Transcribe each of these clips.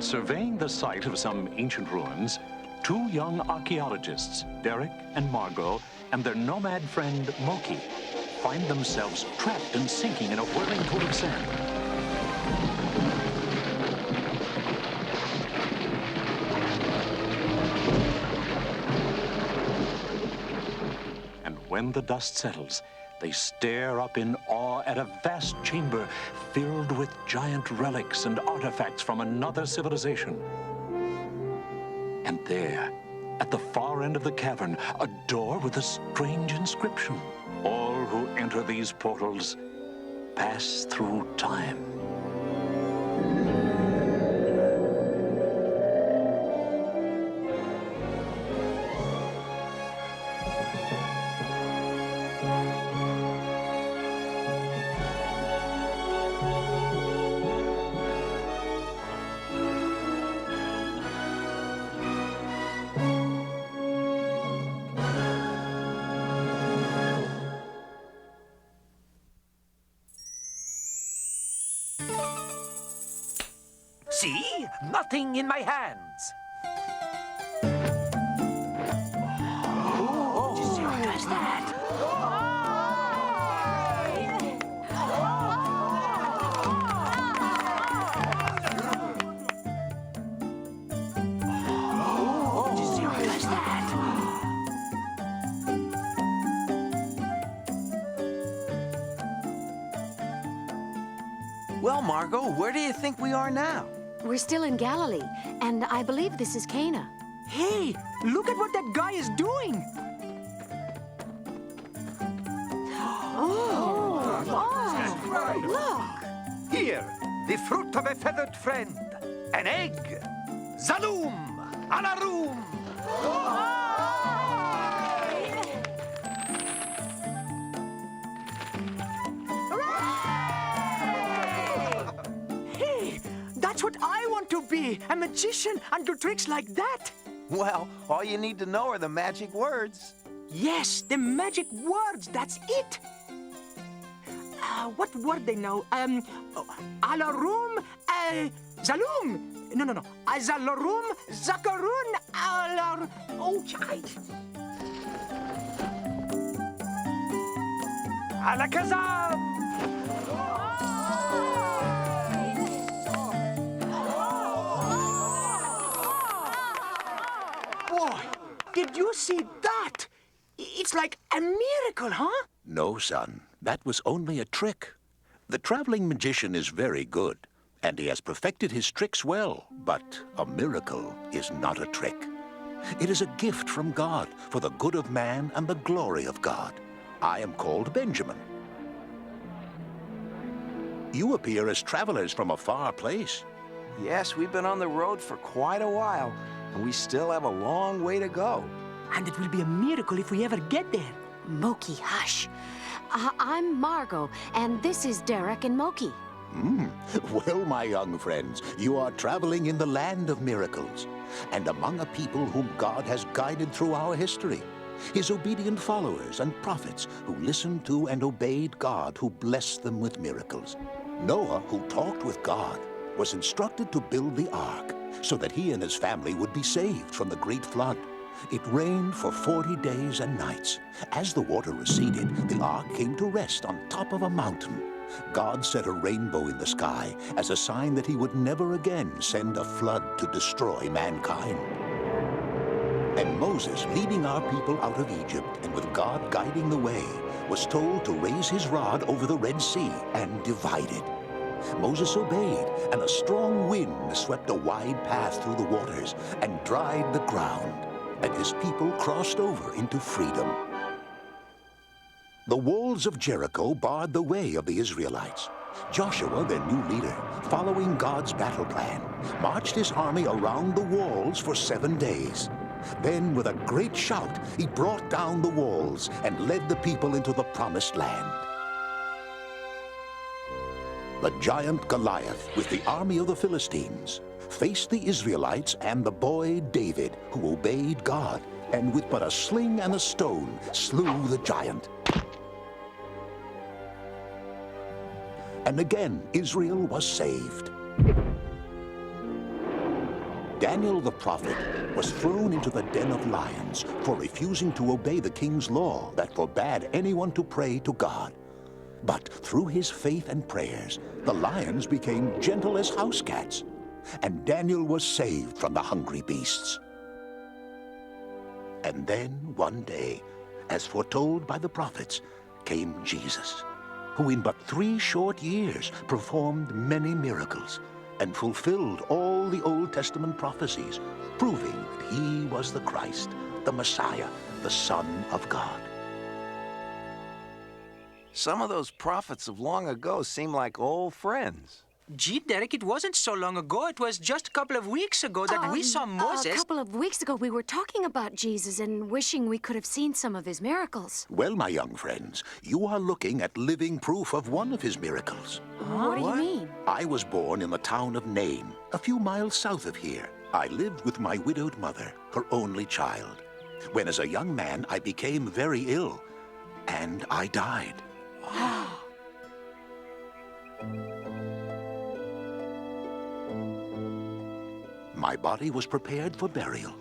surveying the site of some ancient ruins, two young archaeologists, Derek and Margo, and their nomad friend Moki, find themselves trapped and sinking in a whirling pool of sand. And when the dust settles, they stare up in awe at a vast chamber filled with giant relics and artifacts from another civilization. And there, at the far end of the cavern, a door with a strange inscription. All who enter these portals pass through time. See? Nothing in my hands. Oh, what is that? Well, Margo, where do you think we are now? We're still in Galilee, and I believe this is Cana. Hey, look at what that guy is doing! Look! Here, the fruit of a feathered friend. An egg. Zaloom! Alaroom! Hey, that's what I want to be, a magician and do tricks like that. Well, all you need to know are the magic words. Yes, the magic words, that's it. What word they know? Alaroom, Zaloom. No. Zalorum, Zakarun, Alar... Oh, Alakazam! Boy, did you see that? It's like a miracle, huh? No, son. That was only a trick. The traveling magician is very good, and he has perfected his tricks well. But a miracle is not a trick. It is a gift from God for the good of man and the glory of God. I am called Benjamin. You appear as travelers from a far place. Yes, we've been on the road for quite a while, and we still have a long way to go. And it will be a miracle if we ever get there. Moki, hush. I'm Margo, and this is Derek and Moki. Well, my young friends, you are traveling in the land of miracles, and among a people whom God has guided through our history. His obedient followers and prophets who listened to and obeyed God, who blessed them with miracles. Noah, who talked with God, was instructed to build the ark so that he and his family would be saved from the great flood. It rained for 40 days and nights. As the water receded, the ark came to rest on top of a mountain. God set a rainbow in the sky as a sign that he would never again send a flood to destroy mankind. And Moses, leading our people out of Egypt, and with God guiding the way, was told to raise his rod over the Red Sea and divide it. Moses obeyed, and a strong wind swept a wide path through the waters and dried the ground, and his people crossed over into freedom. The walls of Jericho barred the way of the Israelites. Joshua, their new leader, following God's battle plan, marched his army around the walls for 7 days. Then, with a great shout, he brought down the walls and led the people into the promised land. The giant Goliath, with the army of the Philistines, faced the Israelites and the boy David, who obeyed God, and with but a sling and a stone slew the giant. And again, Israel was saved. Daniel the prophet was thrown into the den of lions for refusing to obey the king's law that forbade anyone to pray to God. But through his faith and prayers, the lions became gentle as house cats, and Daniel was saved from the hungry beasts. And then one day, as foretold by the prophets, came Jesus, who in but 3 short years performed many miracles and fulfilled all the Old Testament prophecies, proving that he was the Christ, the Messiah, the Son of God. Some of those prophets of long ago seem like old friends. Gee, Derek, it wasn't so long ago. It was just a couple of weeks ago that we saw Moses. A couple of weeks ago, we were talking about Jesus and wishing we could have seen some of his miracles. Well, my young friends, you are looking at living proof of one of his miracles. What do you mean? I was born in the town of Nain, a few miles south of here. I lived with my widowed mother, her only child. When as a young man, I became very ill, and I died. My body was prepared for burial.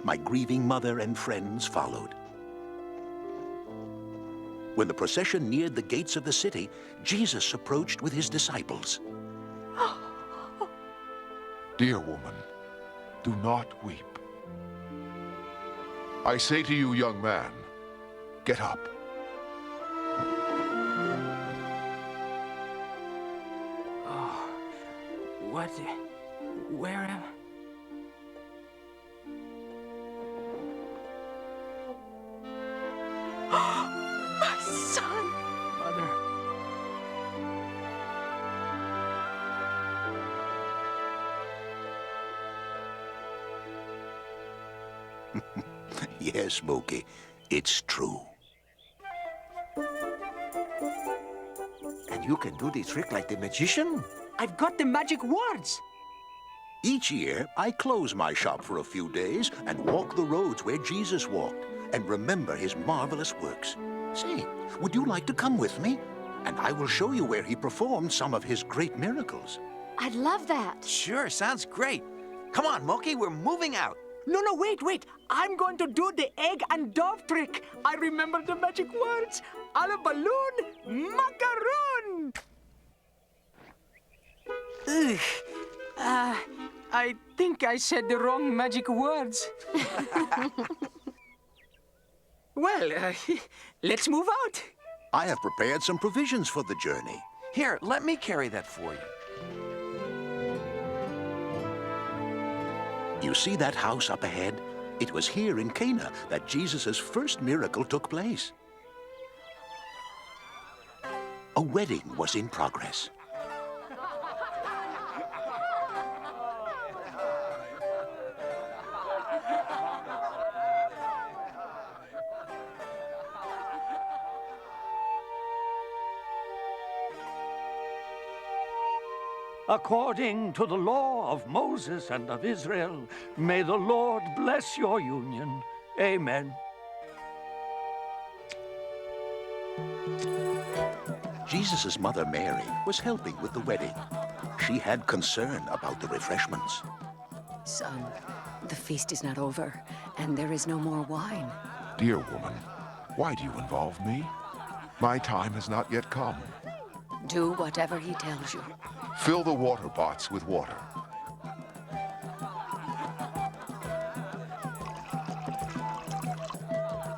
My grieving mother and friends followed. When the procession neared the gates of the city, Jesus approached with his disciples. Dear woman, do not weep. I say to you, young man, get up. What? Where am I? My son! Mother. Yes, Moki, it's true. And you can do the trick like the magician? I've got the magic words. Each year, I close my shop for a few days and walk the roads where Jesus walked and remember his marvelous works. Say, would you like to come with me? And I will show you where he performed some of his great miracles. I'd love that. Sure, sounds great. Come on, Moki, we're moving out. No, wait. I'm going to do the egg and dove trick. I remember the magic words. A la balloon, macaroon. Ugh. I think I said the wrong magic words. Well, let's move out. I have prepared some provisions for the journey. Here, let me carry that for you. You see that house up ahead? It was here in Cana that Jesus' first miracle took place. A wedding was in progress. According to the law of Moses and of Israel, may the Lord bless your union. Amen. Jesus' mother, Mary, was helping with the wedding. She had concern about the refreshments. Son, the feast is not over, and there is no more wine. Dear woman, why do you involve me? My time has not yet come. Do whatever he tells you. Fill the water pots with water.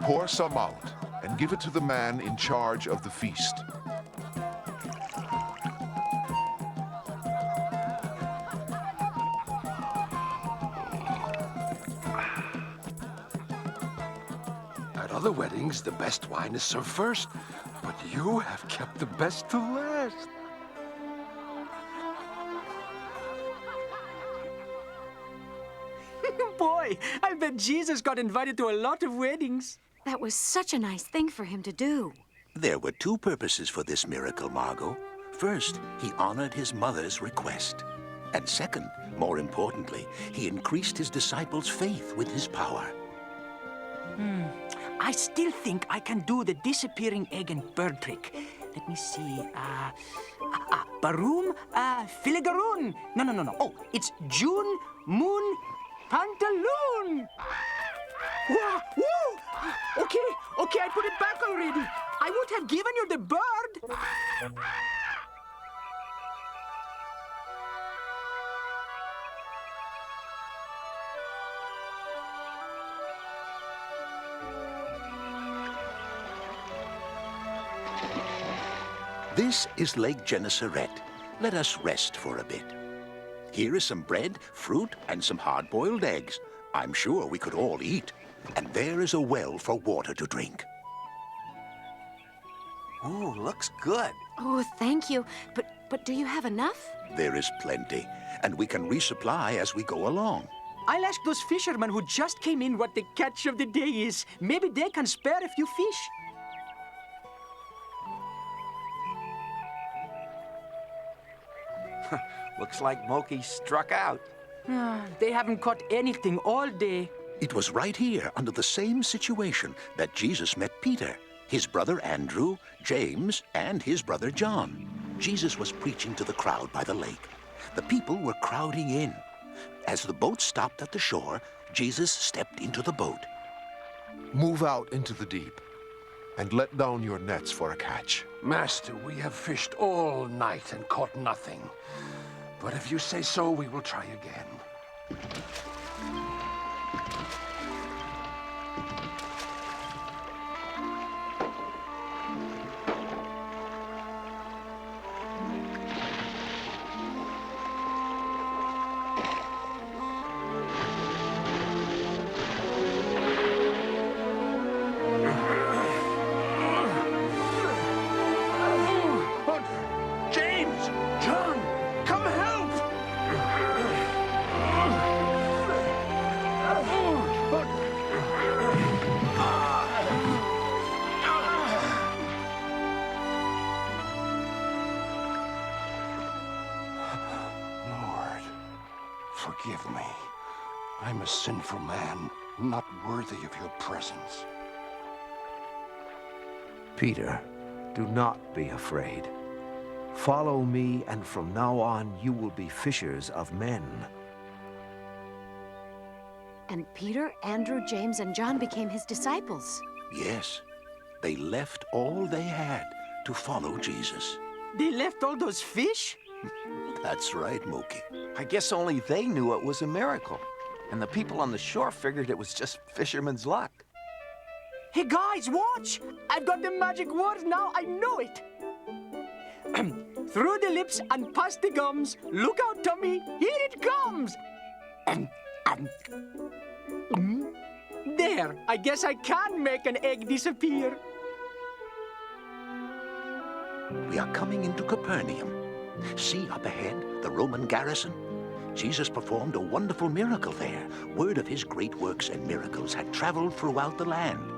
Pour some out and give it to the man in charge of the feast. At other weddings, the best wine is served first, but you have kept the best to last. Boy, I bet Jesus got invited to a lot of weddings. That was such a nice thing for him to do. There were 2 purposes for this miracle, Margo. First, he honored his mother's request. And second, more importantly, he increased his disciples' faith with his power. I still think I can do the disappearing egg and bird trick. Let me see. Barum, Filigaroon. No. Oh, it's June, Moon, Pantaloon. Whoa, whoa! Okay, I put it back already. I would have given you the bird. This is Lake Gennesaret. Let us rest for a bit. Here is some bread, fruit, and some hard-boiled eggs. I'm sure we could all eat. And there is a well for water to drink. Ooh, looks good. Oh, thank you. But do you have enough? There is plenty, and we can resupply as we go along. I'll ask those fishermen who just came in what the catch of the day is. Maybe they can spare a few fish. Looks like Moki struck out. They haven't caught anything all day. It was right here, under the same situation, that Jesus met Peter, his brother Andrew, James, and his brother John. Jesus was preaching to the crowd by the lake. The people were crowding in. As the boat stopped at the shore, Jesus stepped into the boat. Move out into the deep and let down your nets for a catch. Master, we have fished all night and caught nothing. But if you say so, we will try again. Forgive me. I'm a sinful man, not worthy of your presence. Peter, do not be afraid. Follow me, and from now on you will be fishers of men. And Peter, Andrew, James, and John became his disciples. Yes, they left all they had to follow Jesus. They left all those fish? That's right, Moki. I guess only they knew it was a miracle. And the people on the shore figured it was just fisherman's luck. Hey guys, watch! I've got the magic word now, I know it! Through the lips and past the gums, look out, Tommy, here it comes! There, I guess I can make an egg disappear. We are coming into Capernaum. See up ahead, the Roman garrison. Jesus performed a wonderful miracle there. Word of his great works and miracles had traveled throughout the land.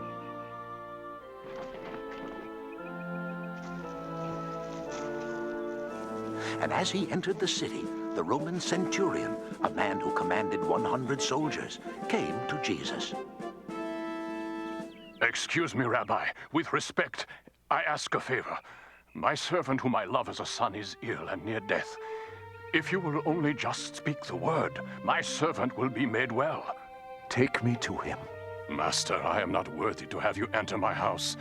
And as he entered the city, the Roman Centurion, a man who commanded 100 soldiers, came to Jesus. Excuse me, Rabbi. With respect, I ask a favor. My servant whom I love as a son is ill and near death. If you will only just speak the word, my servant will be made well. Take me to him. Master, I am not worthy to have you enter my house.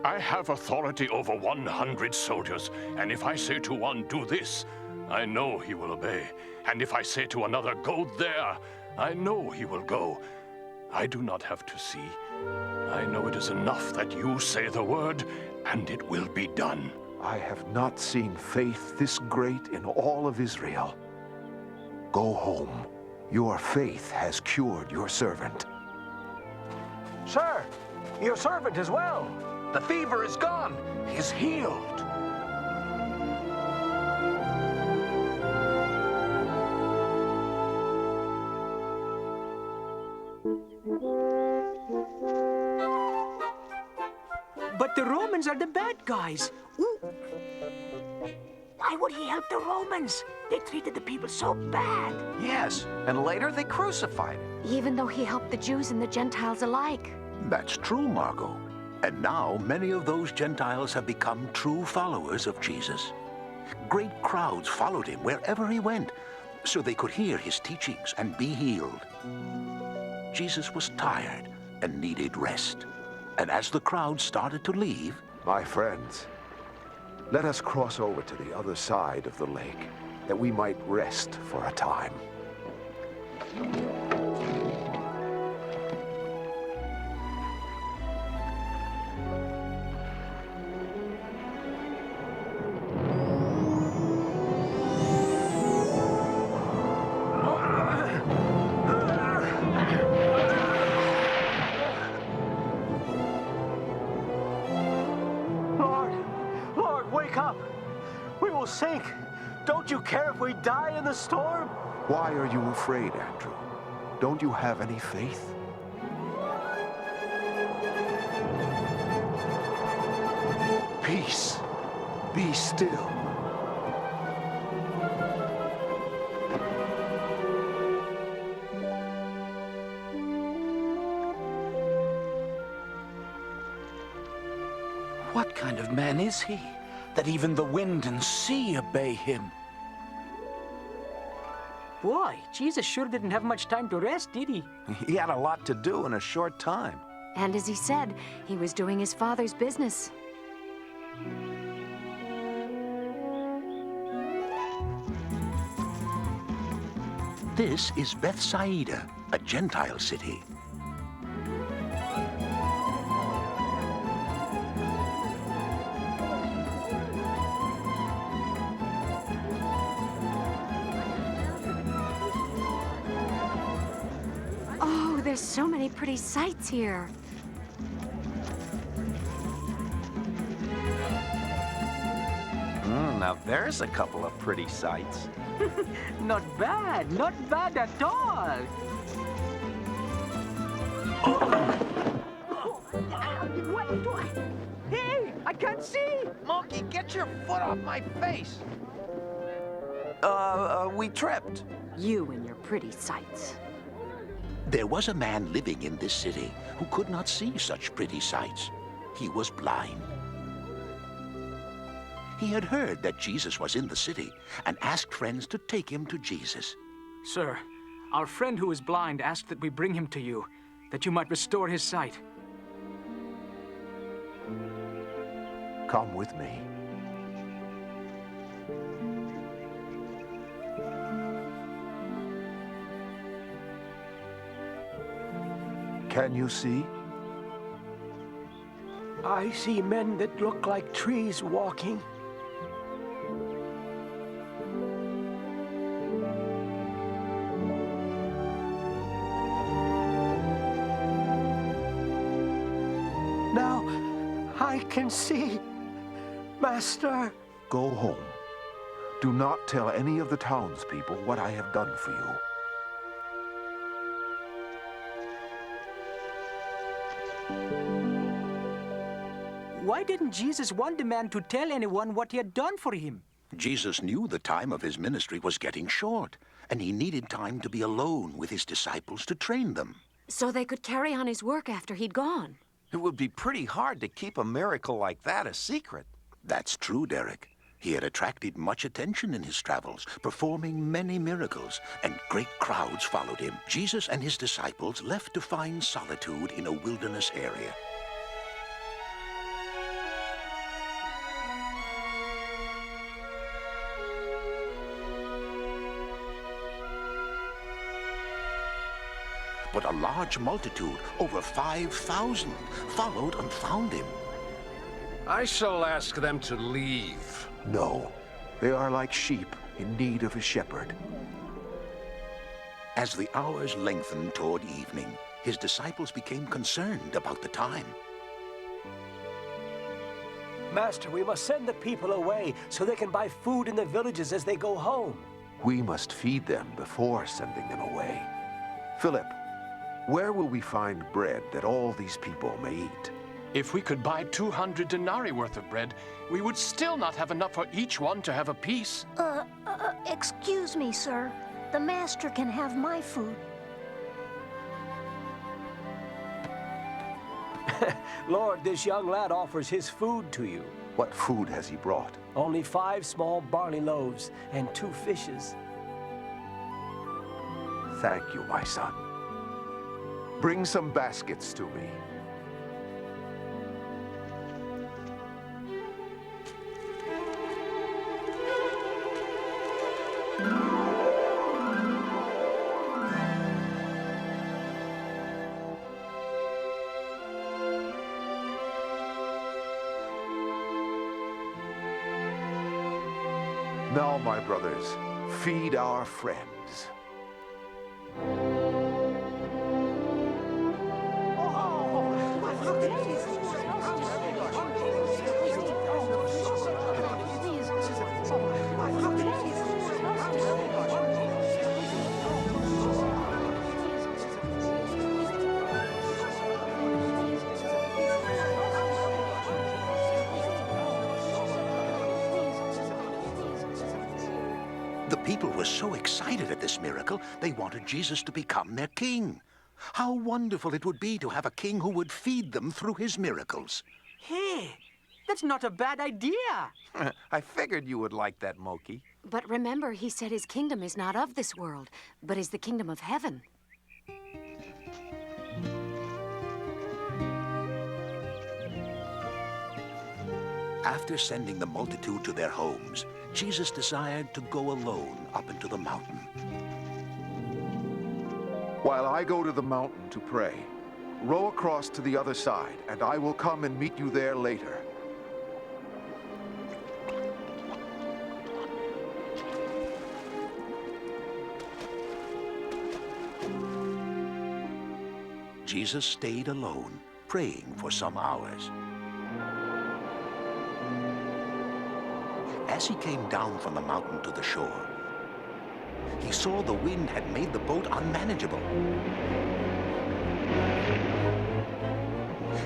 I have authority over 100 soldiers, and if I say to one, do this, I know he will obey. And if I say to another, go there, I know he will go. I do not have to see. I know it is enough that you say the word, and it will be done. I have not seen faith this great in all of Israel. Go home. Your faith has cured your servant. Sir, your servant is well. The fever is gone. He is healed. But the Romans are the bad guys. Ooh. Why would he help the Romans? They treated the people so bad. Yes, and later they crucified him. Even though he helped the Jews and the Gentiles alike. That's true, Margo. And now many of those Gentiles have become true followers of Jesus. Great crowds followed him wherever he went, so they could hear his teachings and be healed. Jesus was tired and needed rest. And as the crowd started to leave, My friends, let us cross over to the other side of the lake, that we might rest for a time. Lord, wake up! We will sink! Don't you care if we die in the storm? Why are you afraid, Andrew? Don't you have any faith? Peace. Be still. What kind of man is he, that even the wind and sea obey him? Boy, Jesus sure didn't have much time to rest, did he? He had a lot to do in a short time. And as he said, he was doing his father's business. this is Bethsaida, a Gentile city. Oh, there's so many pretty sights here. Now there's a couple of pretty sights. Not bad at all. Hey, I can't see. Moki, get your foot off my face. We tripped. You and your pretty sights. There was a man living in this city who could not see such pretty sights. He was blind. He had heard that Jesus was in the city and asked friends to take him to Jesus. Sir, our friend who is blind asked that we bring him to you, that you might restore his sight. Come with me. Can you see? I see men that look like trees walking. Now I can see, Master. Go home. Do not tell any of the townspeople what I have done for you. Why didn't Jesus want the man to tell anyone what he had done for him? Jesus knew the time of his ministry was getting short, and he needed time to be alone with his disciples to train them. So they could carry on his work after he'd gone. It would be pretty hard to keep a miracle like that a secret. That's true, Derek. He had attracted much attention in his travels, performing many miracles, and great crowds followed him. Jesus and his disciples left to find solitude in a wilderness area. But a large multitude, over 5,000, followed and found him. I shall ask them to leave. No. They are like sheep in need of a shepherd. As the hours lengthened toward evening, his disciples became concerned about the time. Master, we must send the people away so they can buy food in the villages as they go home. We must feed them before sending them away. Philip, where will we find bread that all these people may eat? If we could buy 200 denarii worth of bread, we would still not have enough for each one to have a piece. Excuse me, sir. The master can have my food. Lord, this young lad offers his food to you. What food has he brought? Only 5 small barley loaves and 2 fishes. Thank you, my son. Bring some baskets to me. Now, my brothers, feed our friends. The people were so excited at this miracle, they wanted Jesus to become their king. How wonderful it would be to have a king who would feed them through his miracles. Hey, that's not a bad idea. I figured you would like that, Moki. But remember, he said his kingdom is not of this world, but is the kingdom of heaven. After sending the multitude to their homes, Jesus desired to go alone up into the mountain. While I go to the mountain to pray, row across to the other side, and I will come and meet you there later. Jesus stayed alone, praying for some hours. As he came down from the mountain to the shore, he saw the wind had made the boat unmanageable.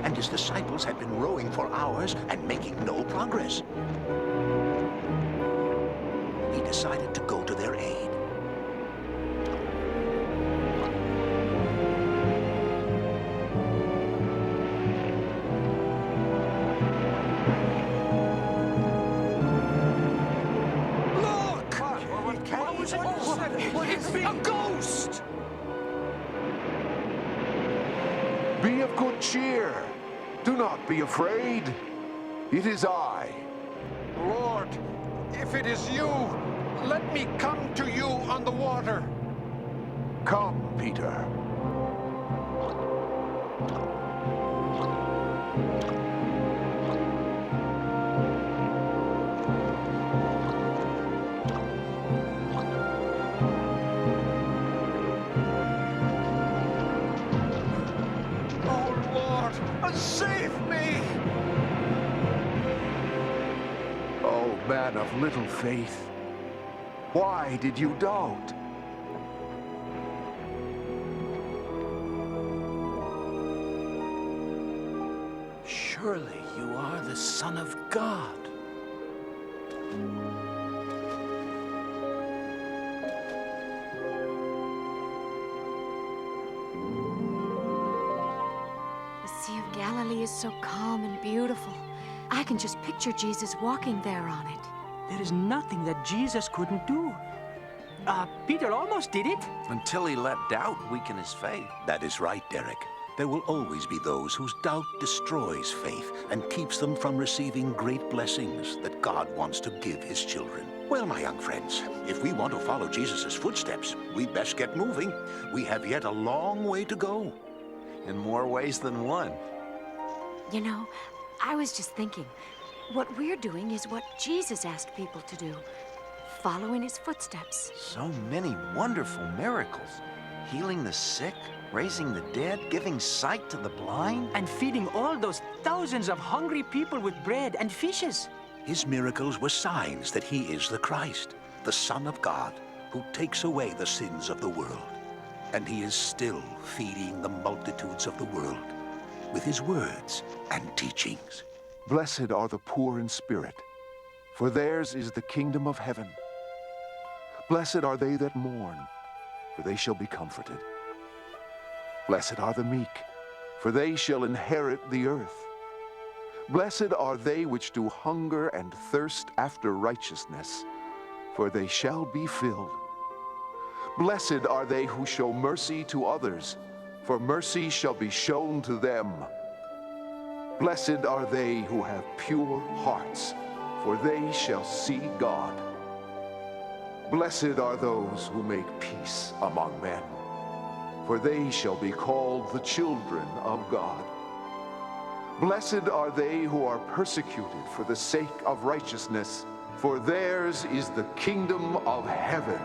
And his disciples had been rowing for hours and making no progress. He decided to go to their aid. A ghost! Be of good cheer. Do not be afraid. It is I. Lord, if it is you, let me come to you on the water. Come, Peter. Save me! Oh, man of little faith, why did you doubt? Surely you are the Son of God. Galilee is so calm and beautiful. I can just picture Jesus walking there on it. There is nothing that Jesus couldn't do. Peter almost did it. Until he let doubt weaken his faith. That is right, Derek. There will always be those whose doubt destroys faith and keeps them from receiving great blessings that God wants to give his children. Well, my young friends, if we want to follow Jesus' footsteps, we'd best get moving. We have yet a long way to go. In more ways than one. You know, I was just thinking, what we're doing is what Jesus asked people to do. Follow in his footsteps. So many wonderful miracles. Healing the sick, raising the dead, giving sight to the blind. And feeding all those thousands of hungry people with bread and fishes. His miracles were signs that he is the Christ, the Son of God, who takes away the sins of the world. And he is still feeding the multitudes of the world with his words and teachings. Blessed are the poor in spirit, for theirs is the kingdom of heaven. Blessed are they that mourn, for they shall be comforted. Blessed are the meek, for they shall inherit the earth. Blessed are they which do hunger and thirst after righteousness, for they shall be filled. Blessed are they who show mercy to others, for mercy shall be shown to them. Blessed are they who have pure hearts, for they shall see God. Blessed are those who make peace among men, for they shall be called the children of God. Blessed are they who are persecuted for the sake of righteousness, for theirs is the kingdom of heaven.